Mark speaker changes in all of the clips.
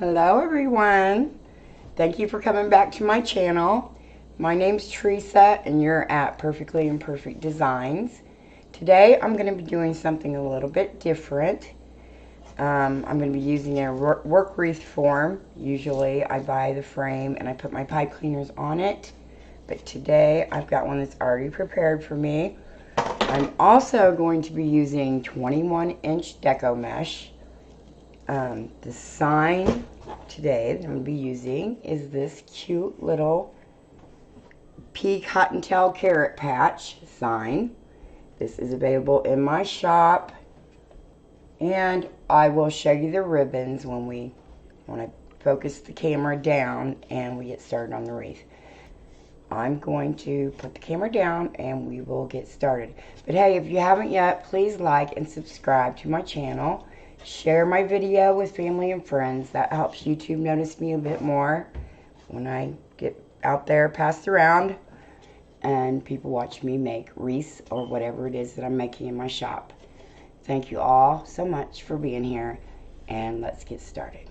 Speaker 1: Hello everyone. Thank you for coming back to my channel. My name's Teresa and you're at Perfectly Imperfect Designs. Today I'm going to be doing something a little bit different. I'm going to be using a work wreath form. Usually I buy the frame and I put my pipe cleaners on it. But today I've got one that's already prepared for me. I'm also going to be using 21-inch deco mesh. The sign today that I'm going to be using is this cute little pea cottontail carrot patch sign. This is available in my shop, and I will show you the ribbons when I focus the camera down and we get started on the wreath. I'm going to put the camera down and we will get started. But hey, if you haven't yet, please like and subscribe to my channel. Share my video with family and friends. That helps YouTube notice me a bit more when I get out there, passed around, and people watch me make wreaths or whatever it is that I'm making in my shop. Thank you all so much for being here, and let's get started.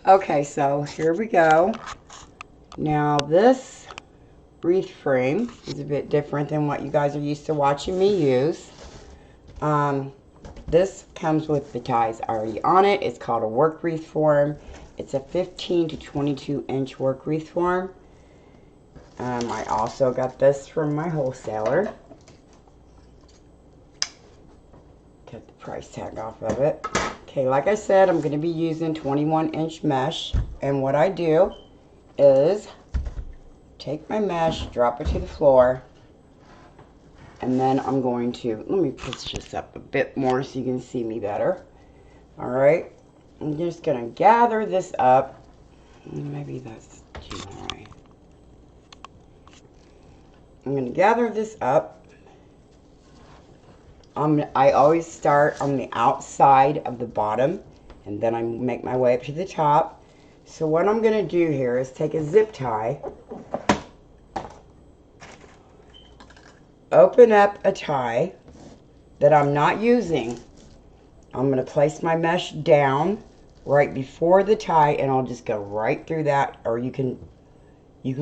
Speaker 1: Okay, so here we go. Now this wreath frame is a bit different than what you guys are used to watching me use. This comes with the ties already on it. It's called a work wreath form. It's a 15 to 22 inch work wreath form. I also got this from my wholesaler. Cut the price tag off of it. Okay, like I said, I'm going to be using 21-inch mesh. And what I do is take my mesh, drop it to the floor, and then I'm going to, let me push this up a bit more so you can see me better. Alright, I'm just going to gather this up. Maybe that's too high. I'm going to gather this up. I always start on the outside of the bottom, and then I make my way up to the top. So what I'm going to do here is take a zip tie, open up a tie that I'm not using. I'm going to place my mesh down right before the tie, and I'll just go right through that, or you can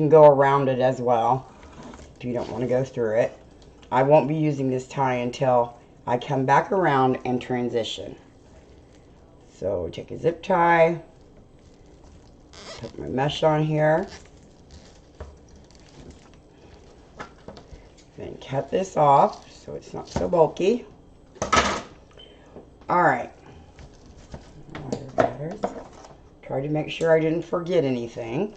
Speaker 1: go around it as well if you don't want to go through it. I won't be using this tie until I come back around and transition. So take a zip tie, put my mesh on here, then cut this off so it's not so bulky. Alright. Try to make sure I didn't forget anything.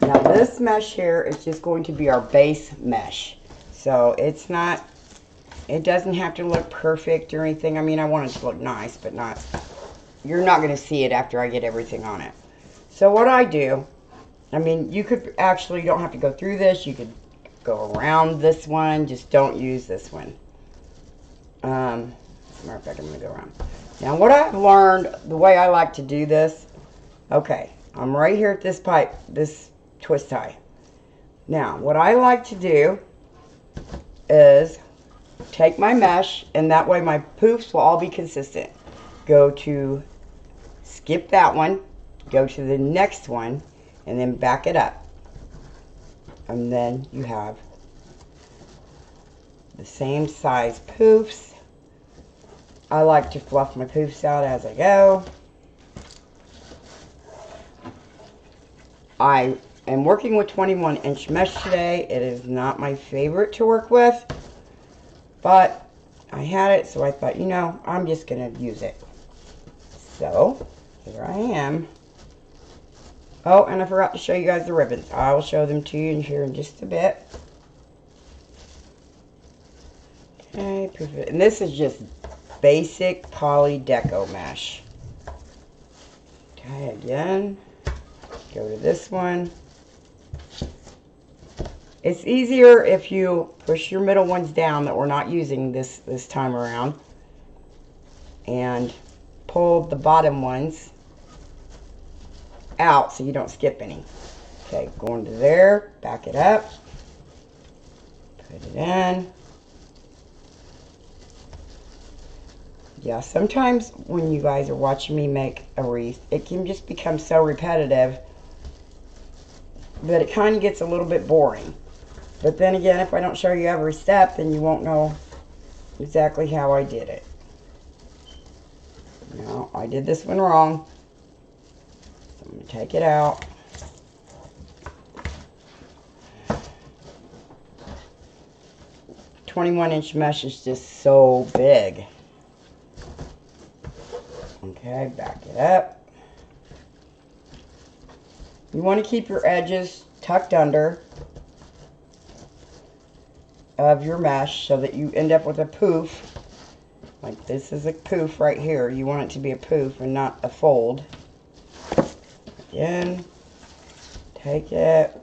Speaker 1: Now this mesh here is just going to be our base mesh. So it's not, it doesn't have to look perfect or anything. I mean, I want it to look nice, but not, you're not going to see it after I get everything on it. So what I do, I mean, you could actually, you don't have to go through this. You could go around this one. Just don't use this one. As a matter of fact, I'm going to go around. Now, what I've learned, the way I like to do this, okay, I'm right here at this pipe, this twist tie. Now, what I like to do is take my mesh, and that way my poofs will all be consistent. Go to, skip that one, go to the next one, and then back it up. And then you have the same size poofs. I like to fluff my poofs out as I go. I am working with 21-inch mesh today. It is not my favorite to work with, but I had it, so I thought, you know, I'm just going to use it. So, here I am. Oh, and I forgot to show you guys the ribbons. I will show them to you here in just a bit. Okay, perfect. And this is just basic poly deco mesh. Okay, again, go to this one. It's easier if you push your middle ones down that we're not using this time around, and pull the bottom ones out so you don't skip any. Okay, going to there, back it up, put it in. Yeah, sometimes when you guys are watching me make a wreath, it can just become so repetitive that it kind of gets a little bit boring. But then again, if I don't show you every step, then you won't know exactly how I did it. No, I did this one wrong. So I'm going to take it out. "21" mesh is just so big. Okay, back it up. You want to keep your edges tucked under of your mesh so that you end up with a poof. Like this is a poof right here. You want it to be a poof and not a fold. Again, take it,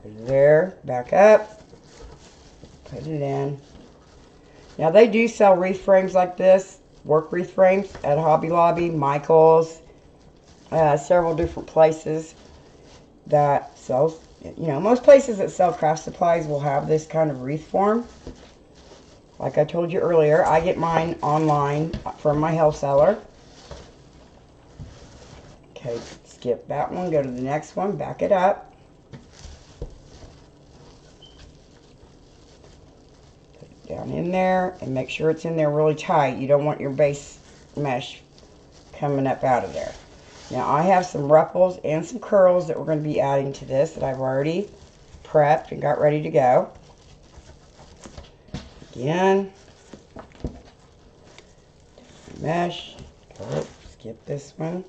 Speaker 1: put it there, back up, put it in. Now they do sell wreath frames like this, work wreath frames at Hobby Lobby, Michael's, several different places that sells, you know, most places that sell craft supplies will have this kind of wreath form. Like I told you earlier, I get mine online from my wholesaler. Okay, skip that one, go to the next one, back it up. Put it down in there and make sure it's in there really tight. You don't want your base mesh coming up out of there. Now I have some ruffles and some curls that we're going to be adding to this that I've already prepped and got ready to go. Again, mesh, oh, skip this one.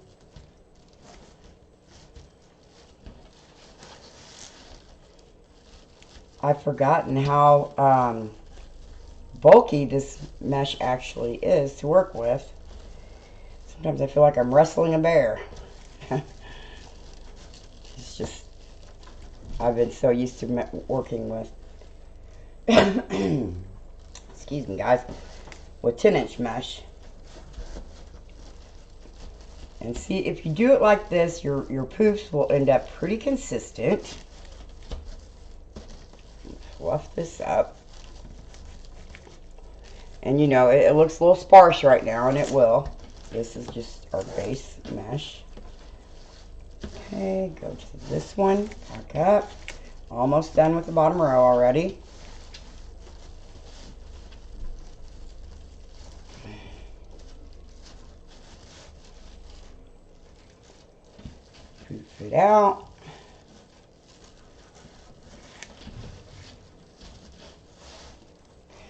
Speaker 1: I've forgotten how bulky this mesh actually is to work with. Sometimes I feel like I'm wrestling a bear. It's just, I've been so used to working with, excuse me guys, with 10-inch mesh. And see, if you do it like this, your poofs will end up pretty consistent. Fluff this up. And you know, it looks a little sparse right now, and it will. This is just our base mesh. Okay, go to this one, back up. Almost done with the bottom row already. Poof it out.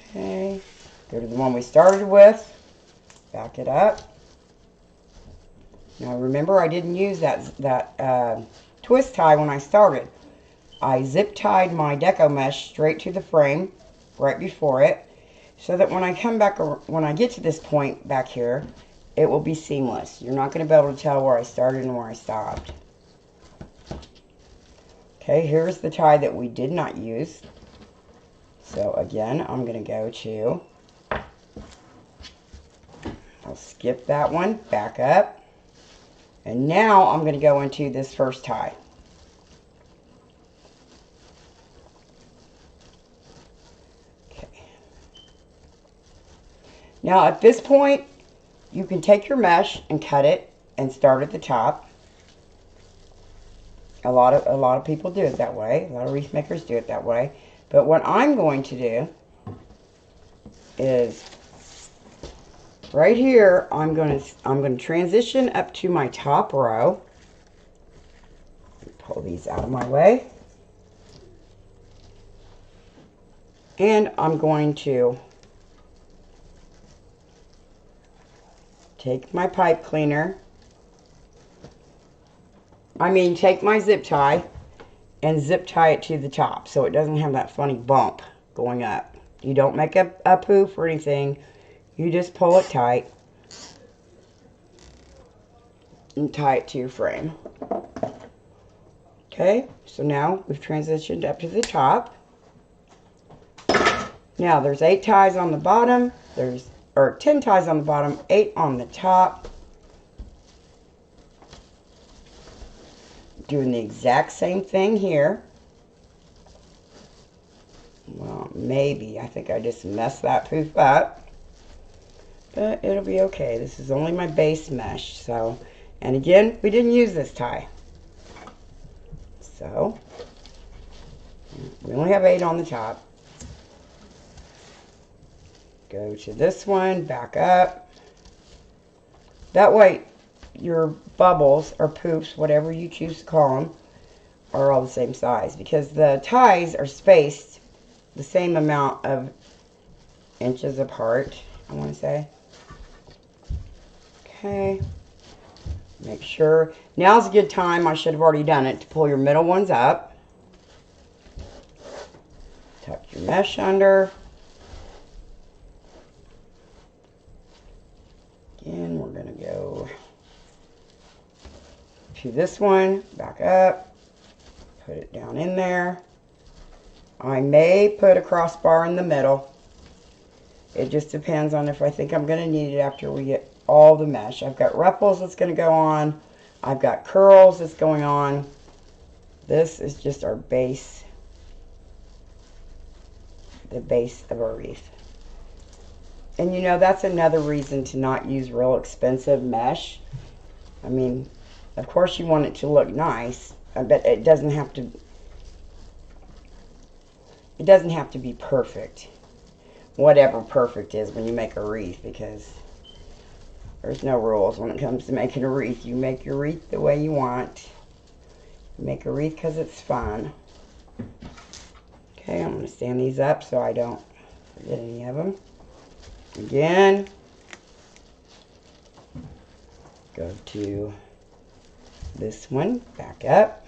Speaker 1: Okay, go to the one we started with, back it up. Now remember, I didn't use that twist tie when I started. I zip tied my deco mesh straight to the frame right before it, so that when I come back, when I get to this point back here, it will be seamless. You're not going to be able to tell where I started and where I stopped. Okay, here's the tie that we did not use. So again, I'm going to go to, I'll skip that one, back up. And now I'm going to go into this first tie. Okay. Now at this point, you can take your mesh and cut it and start at the top. A lot of people do it that way. A lot of wreath makers do it that way. But what I'm going to do is right here, I'm going to transition up to my top row. Pull these out of my way. And I'm going to take my pipe cleaner. Take my zip tie and zip tie it to the top so it doesn't have that funny bump going up. You don't make a poof or anything. You just pull it tight and tie it to your frame. Okay, so now we've transitioned up to the top. Now there's 8 ties on the bottom. Or 10 ties on the bottom, 8 on the top. Doing the exact same thing here. Well, maybe. I think I just messed that poof up. but it'll be okay. This is only my base mesh, so, and again, we didn't use this tie. So, we only have 8 on the top. Go to this one, back up. That way, your bubbles or poofs, whatever you choose to call them, are all the same size, because the ties are spaced the same amount of inches apart, I want to say. Okay. Make sure. Now's a good time, I should have already done it, to pull your middle ones up. Tuck your mesh under. Again, we're going to go to this one, back up, put it down in there. I may put a crossbar in the middle. It just depends on if I think I'm going to need it after we get all the mesh. I've got ruffles that's going to go on. I've got curls that's going on. This is just our base, the base of our wreath. And you know, that's another reason to not use real expensive mesh. I mean, of course you want it to look nice, but it doesn't have to be perfect. Whatever perfect is when you make a wreath, because there's no rules when it comes to making a wreath. You make your wreath the way you want. You make a wreath because it's fun. Okay, I'm going to stand these up so I don't forget any of them. Again, go to this one, back up,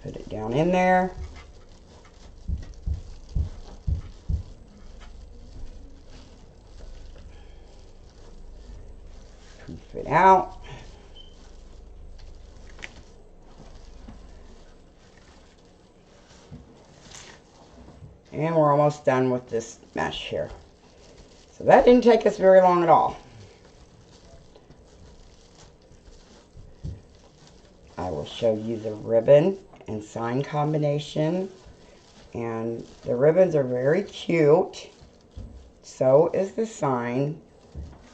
Speaker 1: put it down in there. Poof it out. And we're almost done with this mesh here. So that didn't take us very long at all. I will show you the ribbon and sign combination. And the ribbons are very cute. So is the sign.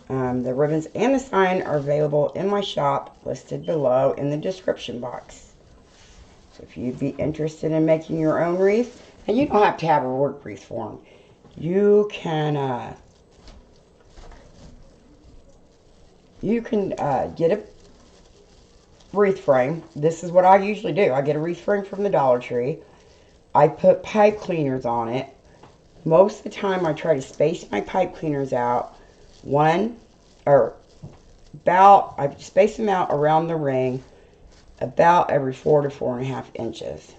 Speaker 1: The ribbons and the sign are available in my shop, listed below in the description box. So if you'd be interested in making your own wreath, and you don't have to have a work wreath form. You can get a wreath frame. This is what I usually do. I get a wreath frame from the Dollar Tree. I put pipe cleaners on it. Most of the time I try to space my pipe cleaners out I space them out around the ring about every 4 to 4.5 inches.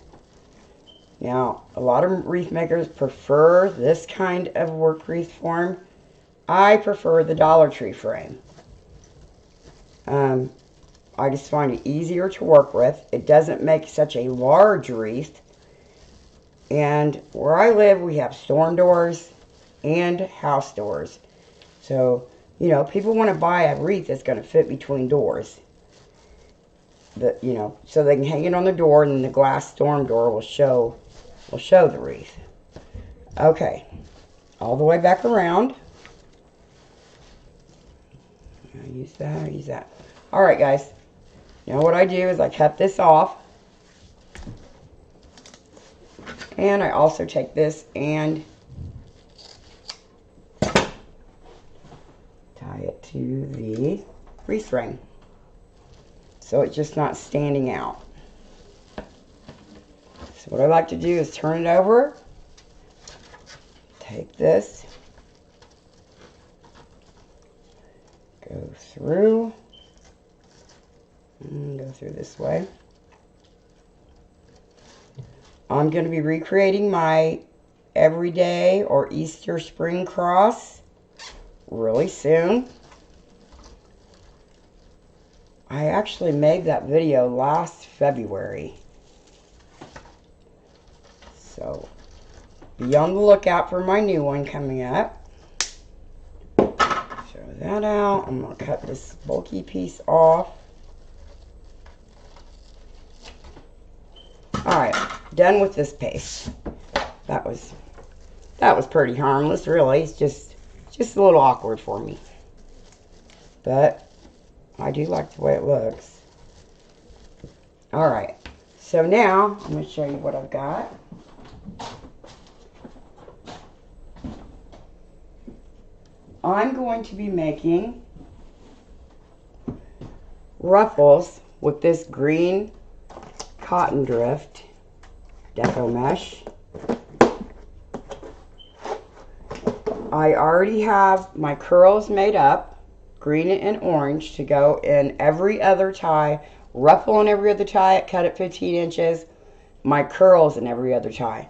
Speaker 1: Now, a lot of wreath makers prefer this kind of work wreath form. I prefer the Dollar Tree frame. I just find it easier to work with. It doesn't make such a large wreath. And where I live, we have storm doors and house doors. So, you know, people want to buy a wreath that's going to fit between doors. You know, so they can hang it on the door, and then the glass storm door will show the wreath. Okay, all the way back around. I use that. All right, guys. Now what I do is I cut this off, and I also take this and tie it to the wreath ring, so it's just not standing out. So what I like to do is turn it over, take this, go through, and go through this way. I'm going to be recreating my everyday or Easter spring cross really soon. I actually made that video last February. So be on the lookout for my new one coming up. Throw that out. I'm going to cut this bulky piece off. Alright, done with this paste. That was pretty harmless, really. It's just a little awkward for me. But I do like the way it looks. Alright, so now I'm going to show you what I've got. I'm going to be making ruffles with this green cotton drift deco mesh. I already have my curls made up, green and orange, to go in every other tie, ruffle in every other tie, cut at 15 inches, my curls in every other tie.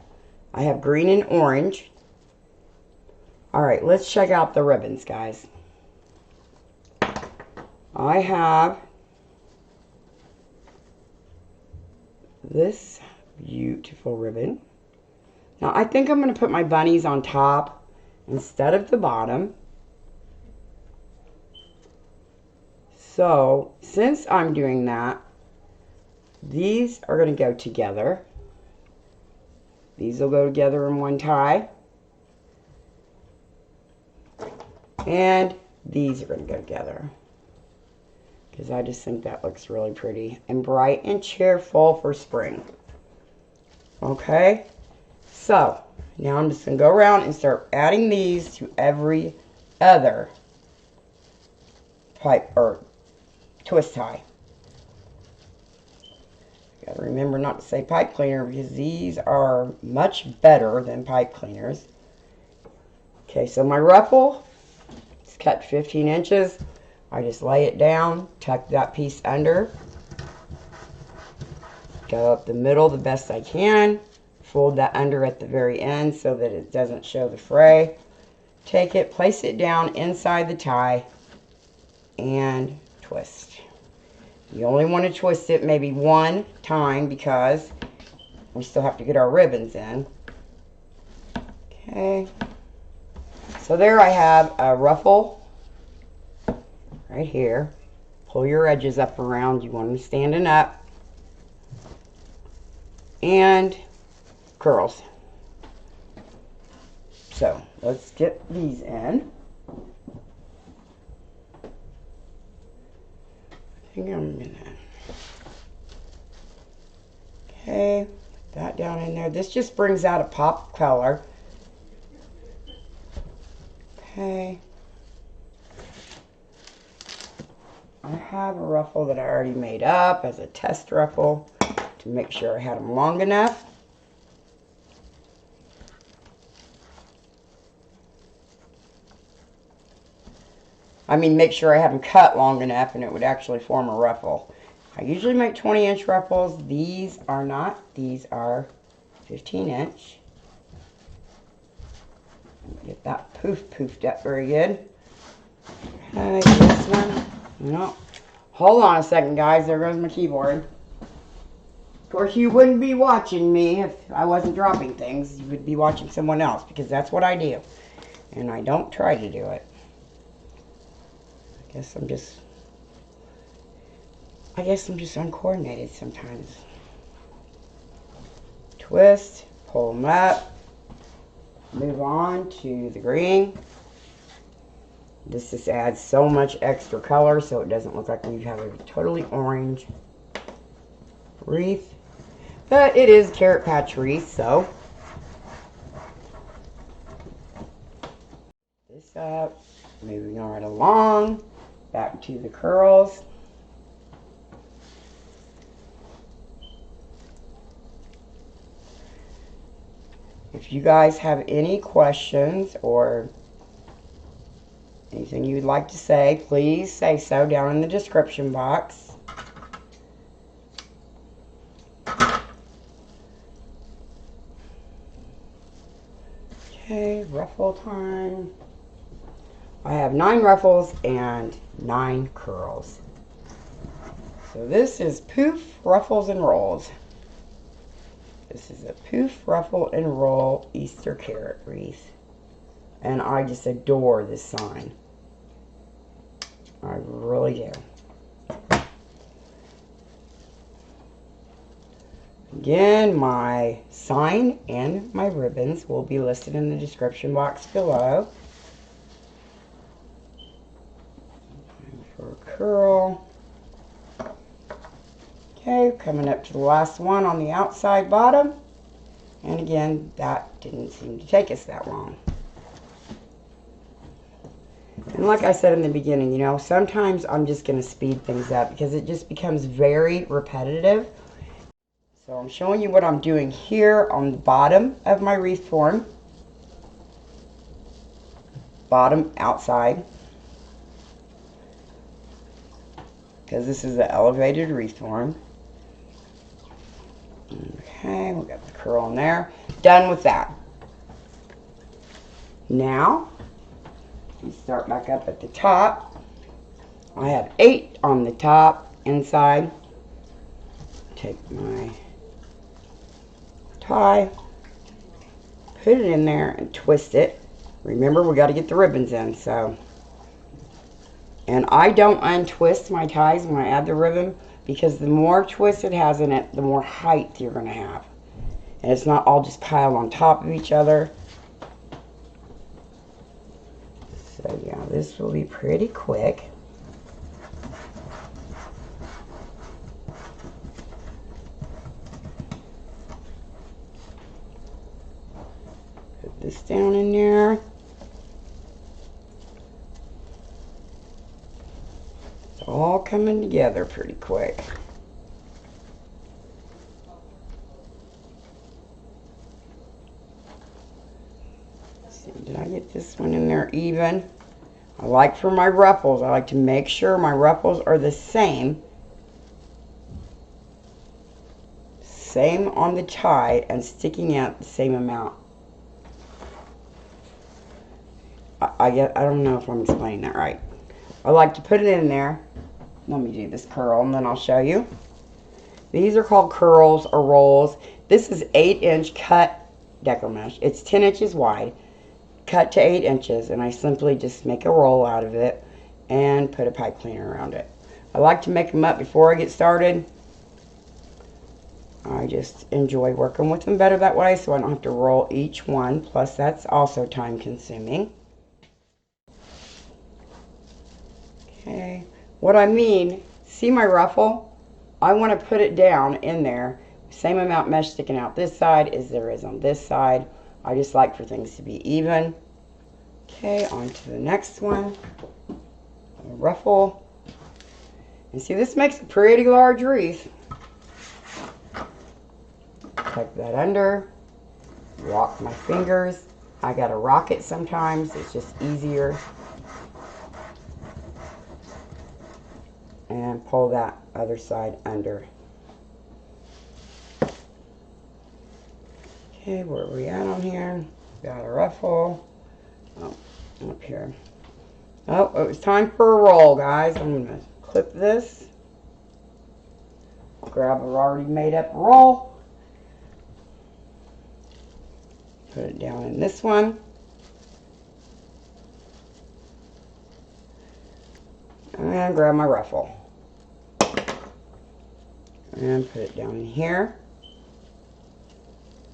Speaker 1: I have green and orange. Alright, let's check out the ribbons, guys. I have this beautiful ribbon. Now, I think I'm going to put my bunnies on top instead of the bottom. So, since I'm doing that, these are going to go together. These will go together in one tie. And these are going to go together. Because I just think that looks really pretty and bright and cheerful for spring. Okay? So, now I'm just going to go around and start adding these to every other pipe or twist tie. Gotta remember not to say pipe cleaner because these are much better than pipe cleaners. Okay, so my ruffle is cut 15 inches. I just lay it down, tuck that piece under, go up the middle the best I can, fold that under at the very end so that it doesn't show the fray. Take it, place it down inside the tie, and twist. You only want to twist it maybe one time because we still have to get our ribbons in. Okay. So there I have a ruffle right here. Pull your edges up around. You want them standing up. And curls. So let's get these in. I think I'm gonna. Okay, put that down in there. This just brings out a pop of color. Okay. I have a ruffle that I already made up as a test ruffle to make sure I had them long enough. I mean, make sure I had them cut long enough and it would actually form a ruffle. I usually make 20-inch ruffles. These are not. These are 15-inch. Get that poofed up very good. Okay, this one. No. Hold on a second, guys. There goes my keyboard. Of course, you wouldn't be watching me if I wasn't dropping things. You would be watching someone else because that's what I do. And I don't try to do it. I guess I'm just uncoordinated sometimes. Twist, pull them up, move on to the green. This just adds so much extra color so it doesn't look like you have a totally orange wreath. But it is carrot patch wreath, so. This up, moving right along, back to the curls. If you guys have any questions or anything you'd like to say, please say so down in the description box. Okay, ruffle time. I have 9 ruffles and 9 curls. So this is Pouf, Ruffles, and Rolls. This is a Pouf, Ruffle, and Roll Easter carrot wreath. And I just adore this sign. I really do. Again, my sign and my ribbons will be listed in the description box below. curl. Okay, coming up to the last one on the outside bottom. And again, that didn't seem to take us that long. And like I said in the beginning, you know, sometimes I'm just going to speed things up because it just becomes very repetitive. So I'm showing you what I'm doing here on the bottom of my wreath form. Bottom outside. Because this is the elevated wreath form. Okay, we got the curl in there. Done with that. Now, you start back up at the top. I have 8 on the top, inside. Take my tie, put it in there and twist it. Remember, we got to get the ribbons in, so. And I don't untwist my ties when I add the ribbon, because the more twist it has in it, the more height you're going to have. And it's not all just piled on top of each other. So yeah, this will be pretty quick. Put this down in there. It's all coming together pretty quick. Let's see, did I get this one in there even? I like for my ruffles, I like to make sure my ruffles are the same. Same on the tie and sticking out the same amount. I don't know if I'm explaining that right. I like to put it in there. Let me do this curl and then I'll show you. These are called curls or rolls. This is 8-inch cut deco mesh. It's 10 inches wide, cut to 8 inches, and I simply just make a roll out of it and put a pipe cleaner around it. I like to make them up before I get started. I just enjoy working with them better that way, so I don't have to roll each one. Plus, that's also time consuming. Okay, what I mean, see my ruffle? I want to put it down in there. Same amount mesh sticking out this side as there is on this side. I just like for things to be even. Okay, on to the next one. A ruffle. And see, this makes a pretty large wreath. Tuck that under. Rock my fingers. I gotta rock it sometimes. It's just easier. And pull that other side under. Okay, where are we at on here? Got a ruffle. Oh, up here. Oh, it was time for a roll, guys. I'm going to clip this. Grab an already made up roll. Put it down in this one. And grab my ruffle. And put it down in here.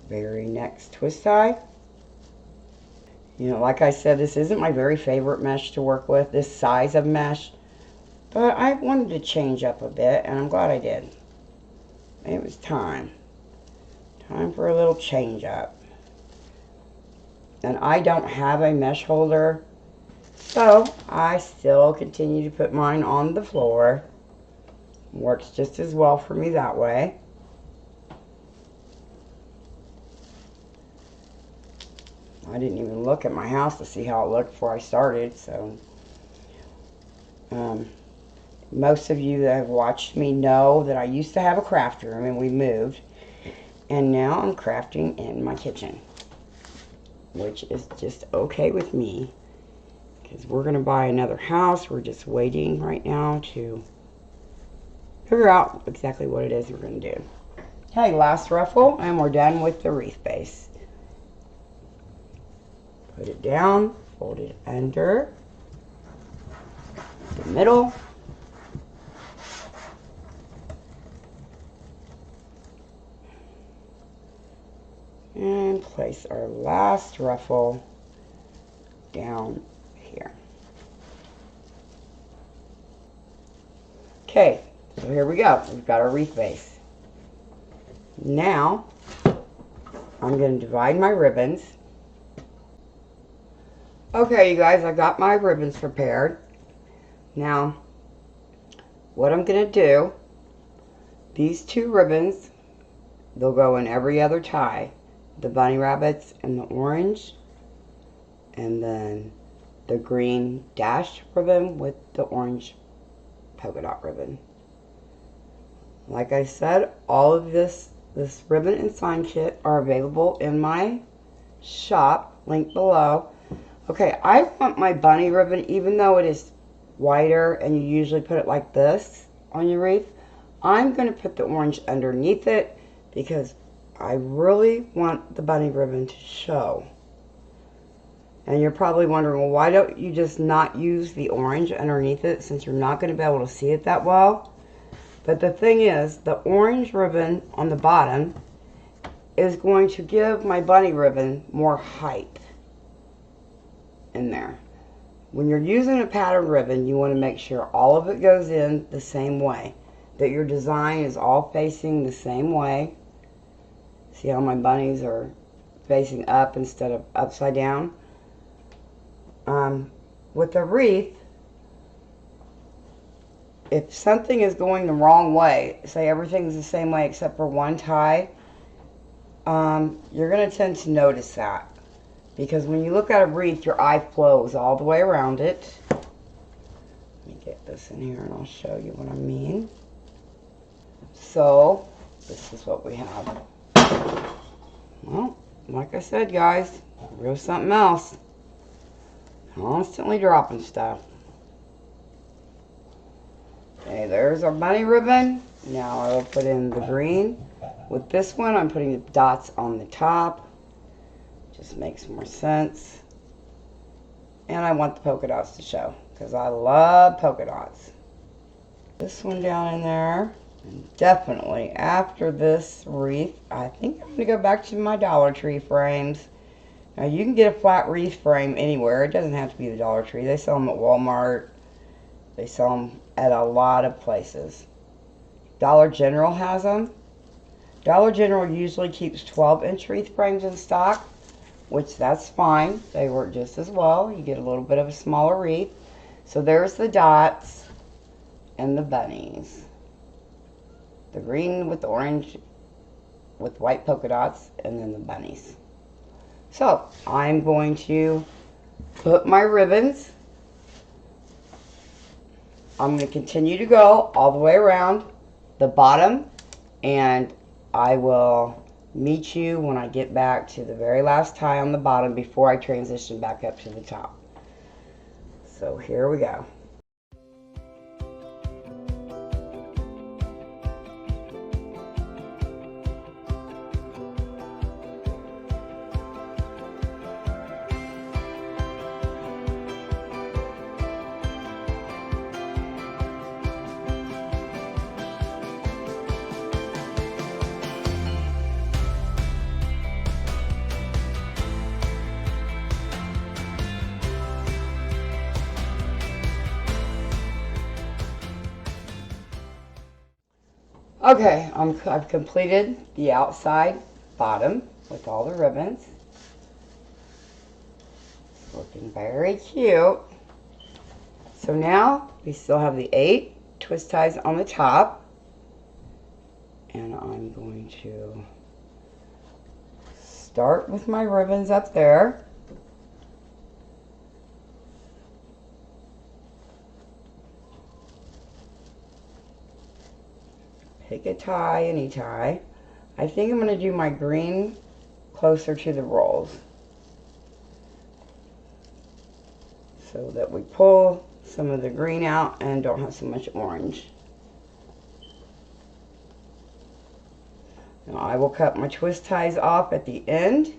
Speaker 1: Very next twist tie. You know, like I said, this isn't my very favorite mesh to work with, this size of mesh. But I wanted to change up a bit, and I'm glad I did. It was time. Time for a little change up. And I don't have a mesh holder, so I still continue to put mine on the floor. Works just as well for me that way. I didn't even look at my house to see how it looked before I started, so most of you that have watched me know that I used to have a craft room and we moved, and now I'm crafting in my kitchen, which is just okay with me because we're going to buy another house. We're just waiting right now to figure out exactly what it is we're going to do. Okay, last ruffle, and we're done with the wreath base. Put it down, fold it under the middle. And place our last ruffle down here. here we go. We've got our wreath base. Now, I'm going to divide my ribbons. Okay, you guys, I got my ribbons prepared. Now, what I'm going to do, these two ribbons, they'll go in every other tie. The bunny rabbits and the orange, and then the green dashed ribbon with the orange polka dot ribbon. Like I said, all of this ribbon and sign kit are available in my shop, link below. Okay, I want my bunny ribbon, even though it is wider and you usually put it like this on your wreath, I'm going to put the orange underneath it because I really want the bunny ribbon to show. And you're probably wondering, well, why don't you just not use the orange underneath it since you're not going to be able to see it that well? But the thing is, the orange ribbon on the bottom is going to give my bunny ribbon more height in there. When you're using a pattern ribbon, you want to make sure all of it goes in the same way, that your design is all facing the same way. See how my bunnies are facing up instead of upside down? With a wreath, if something is going the wrong way, say everything's the same way except for one tie, you're going to tend to notice that. Because when you look at a wreath, your eye flows all the way around it. Let me get this in here and I'll show you what I mean. So, this is what we have. Well, like I said, guys, real something else. Constantly dropping stuff. Okay, there's our bunny ribbon. Now I will put in the green. With this one, I'm putting the dots on the top. Just makes more sense. And I want the polka dots to show because I love polka dots. This one down in there. And definitely after this wreath, I think I'm going to go back to my Dollar Tree frames. Now you can get a flat wreath frame anywhere. It doesn't have to be the Dollar Tree. They sell them at Walmart. They sell them at a lot of places. Dollar General has them. Dollar General usually keeps 12-inch wreath frames in stock, which that's fine. They work just as well. You get a little bit of a smaller wreath. So there's the dots and the bunnies. The green with the orange with white polka dots, and then the bunnies. So I'm going to put my ribbons. I'm going to continue to go all the way around the bottom, and I will meet you when I get back to the very last tie on the bottom before I transition back up to the top. So here we go. Okay, I've completed the outside bottom with all the ribbons. It's looking very cute. So now we still have the 8 twist ties on the top. And I'm going to start with my ribbons up there. Pick a tie, any tie. I think I'm going to do my green closer to the rolls, so that we pull some of the green out and don't have so much orange. Now I will cut my twist ties off at the end.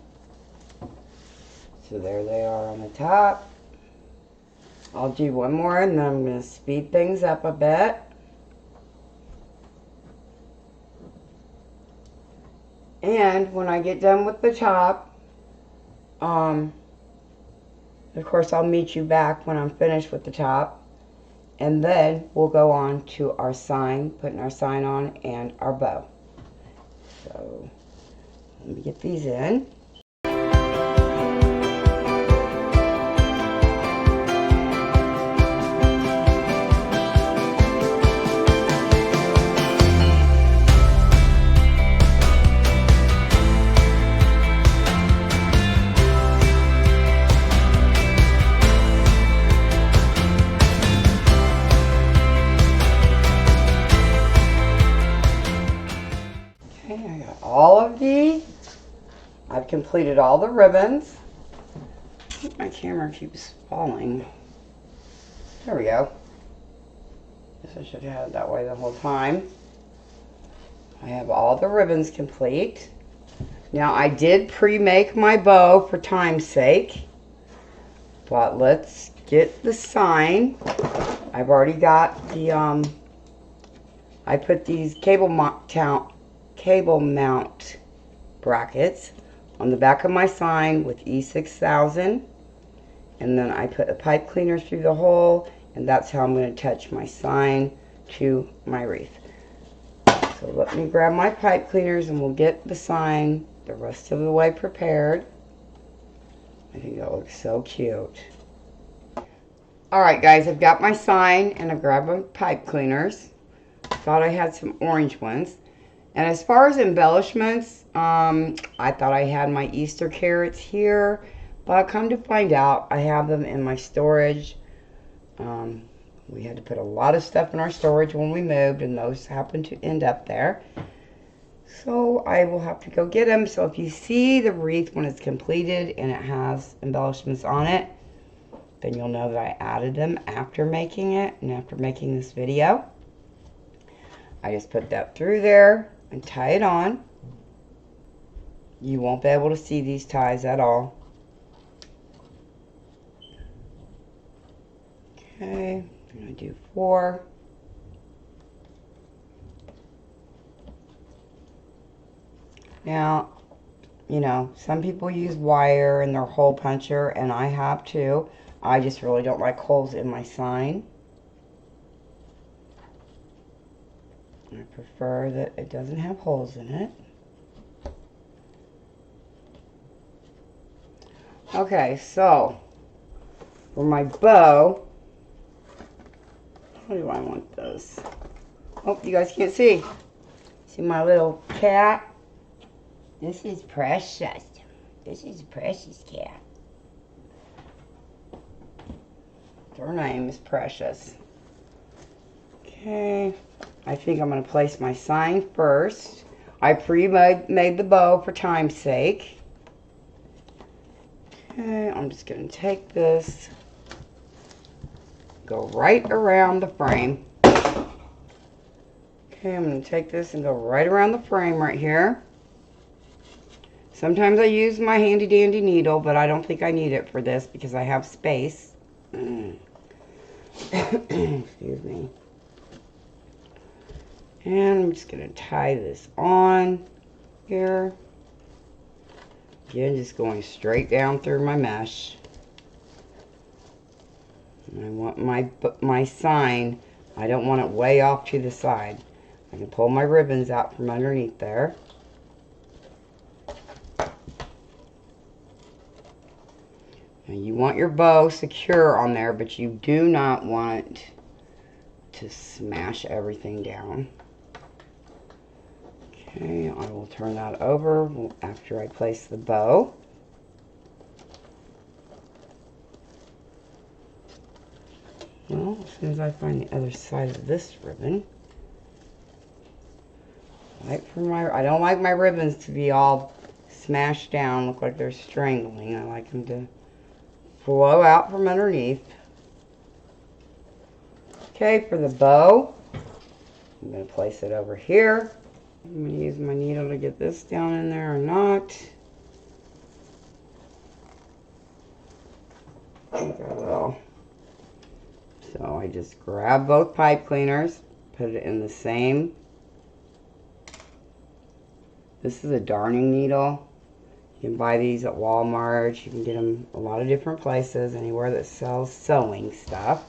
Speaker 1: So there they are on the top. I'll do one more and then I'm going to speed things up a bit. And when I get done with the top, of course I'll meet you back when I'm finished with the top. And then we'll go on to our sign, putting our sign on, and our bow. So let me get these in. All of these. I've completed all the ribbons. My camera keeps falling. There we go. Guess I should have had it that way the whole time. I have all the ribbons complete. Now I did pre-make my bow for time's sake, but let's get the sign. I've already got the I put these cable mount brackets on the back of my sign with E6000, and then I put a pipe cleaner through the hole, and that's how I'm going to attach my sign to my wreath. So let me grab my pipe cleaners and we'll get the sign the rest of the way prepared. I think that looks so cute. Alright guys, I've got my sign and I've grabbed my pipe cleaners. Thought I had some orange ones. And as far as embellishments, I thought I had my Easter carrots here, but come to find out, I have them in my storage. We had to put a lot of stuff in our storage when we moved, and those happened to end up there. So I will have to go get them. So if you see the wreath when it's completed and it has embellishments on it, then you'll know that I added them after making it and after making this video. I just put that through there and tie it on. You won't be able to see these ties at all. Okay, I'm going to do 4. Now, you know, some people use wire in their hole puncher, and I have too. I just really don't like holes in my sign. I prefer that it doesn't have holes in it. Okay, so for my bow, how do I want this? Oh, you guys can't see. See my little cat? This is Precious. This is Precious cat. Her name is Precious. Okay. I think I'm going to place my sign first. I pre-made the bow for time's sake. Okay, I'm just going to take this, go right around the frame. Okay, I'm going to take this and go right around the frame right here. Sometimes I use my handy dandy needle, but I don't think I need it for this because I have space. Excuse me. And I'm just going to tie this on here. Again, just going straight down through my mesh. And I want my sign, I don't want it way off to the side. I can pull my ribbons out from underneath there. And you want your bow secure on there, but you do not want to smash everything down. Okay, I will turn that over after I place the bow. Well, as soon as I find the other side of this ribbon. I don't like my ribbons to be all smashed down, look like they're strangling. I like them to flow out from underneath. Okay, for the bow, I'm going to place it over here. I'm going to use my needle to get this down in there or not. I think I will. So I just grab both pipe cleaners, put it in the same. This is a darning needle. You can buy these at Walmart. You can get them a lot of different places, anywhere that sells sewing stuff.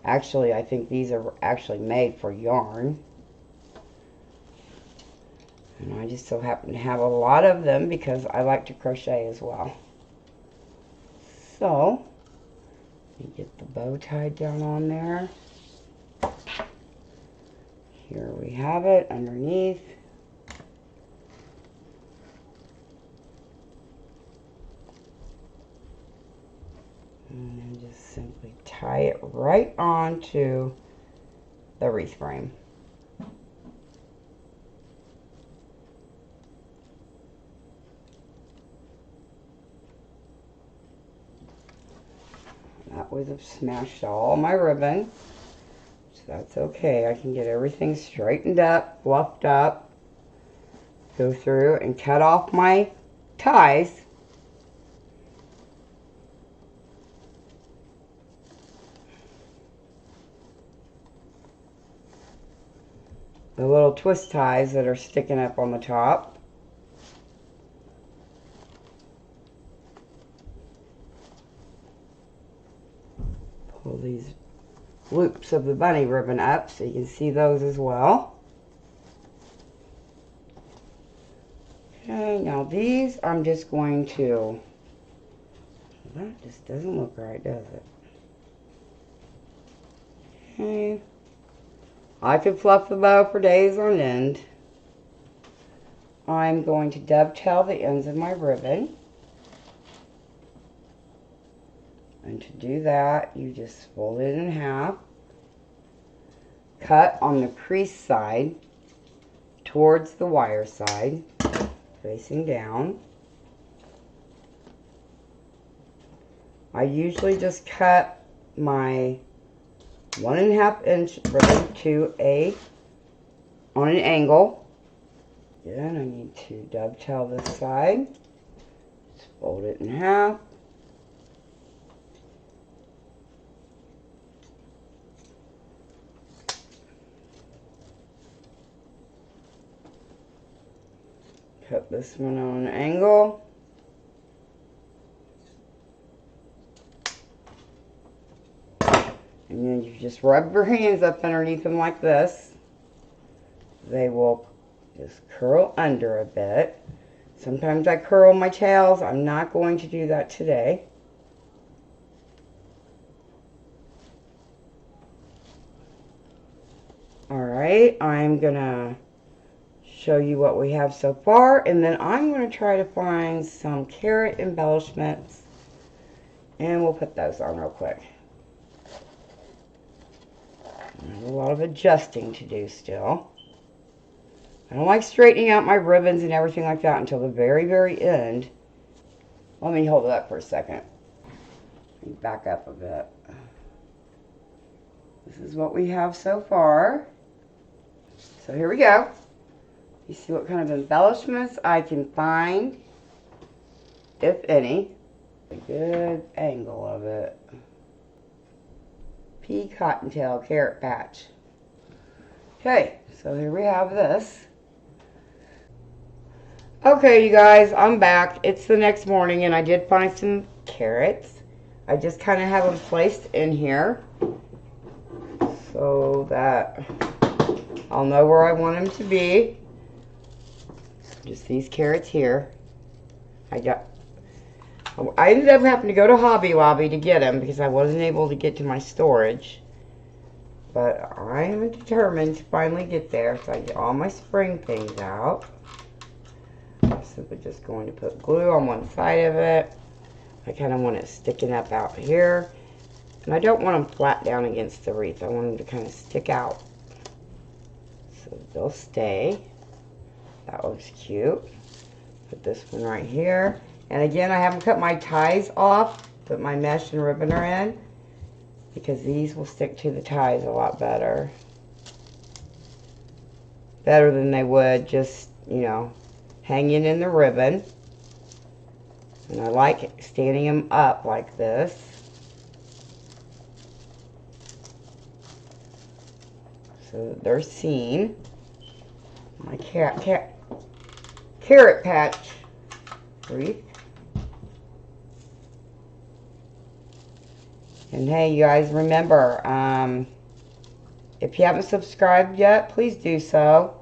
Speaker 1: Actually, I think these are actually made for yarn. And I just so happen to have a lot of them because I like to crochet as well. So, let me get the bow tied down on there. Here we have it underneath. And then just simply tie it right onto the wreath frame. That would have smashed all my ribbon. So that's okay. I can get everything straightened up, fluffed up, go through and cut off my ties. The little twist ties that are sticking up on the top. Pull these loops of the bunny ribbon up so you can see those as well. Okay, now these I'm just going to, that just doesn't look right, does it? Okay. I could fluff the bow for days on end. I'm going to dovetail the ends of my ribbon. And to do that, you just fold it in half. Cut on the crease side towards the wire side, facing down. I usually just cut my 1.5 inch ribbon to on an angle. Then I need to dovetail this side. Just fold it in half. Cut this one on an angle. And then you just rub your hands up underneath them like this. They will just curl under a bit. Sometimes I curl my tails. I'm not going to do that today. Alright, I'm going to show you what we have so far. And then I'm going to try to find some carrot embellishments. And we'll put those on real quick. There's a lot of adjusting to do still. I don't like straightening out my ribbons and everything like that until the very, very end. Let me hold it up for a second. Let me back up a bit. This is what we have so far. So here we go. You see what kind of embellishments I can find, if any. A good angle of it. Pea cottontail carrot patch. Okay, so here we have this. Okay, you guys, I'm back. It's the next morning and I did find some carrots. I just kind of have them placed in here so that I'll know where I want them to be. Just these carrots here. I ended up having to go to Hobby Lobby to get them because I wasn't able to get to my storage. But I am determined to finally get there. So I get all my spring things out. I'm simply just going to put glue on one side of it. I kind of want it sticking up out here. And I don't want them flat down against the wreath. I want them to kind of stick out. So they'll stay. That looks cute. Put this one right here. And again, I haven't cut my ties off, but my mesh and ribbon are in, because these will stick to the ties a lot better. Better than they would just, you know, hanging in the ribbon. And I like standing them up like this. So that they're seen. My carrot patch wreath. And hey, you guys, remember, if you haven't subscribed yet, please do so.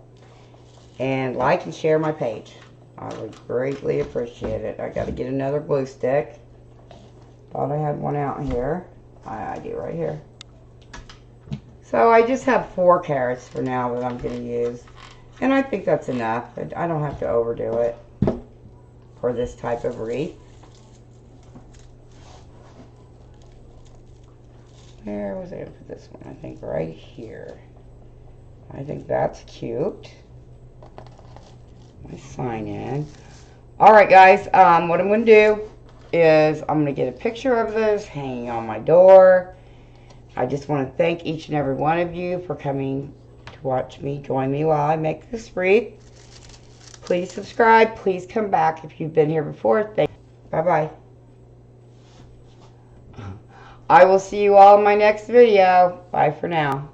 Speaker 1: And like and share my page. I would greatly appreciate it. I got to get another glue stick. Thought I had one out here. I do right here. So I just have 4 carrots for now that I'm going to use. And I think that's enough. I don't have to overdo it for this type of wreath. Where was I going to put this one? I think right here. I think that's cute. My sign in. Alright guys, what I'm going to do is I'm going to get a picture of this hanging on my door. I just want to thank each and every one of you for coming to watch me, join me while I make this wreath. Please subscribe. Please come back if you've been here before. Bye-bye. I will see you all in my next video. Bye for now.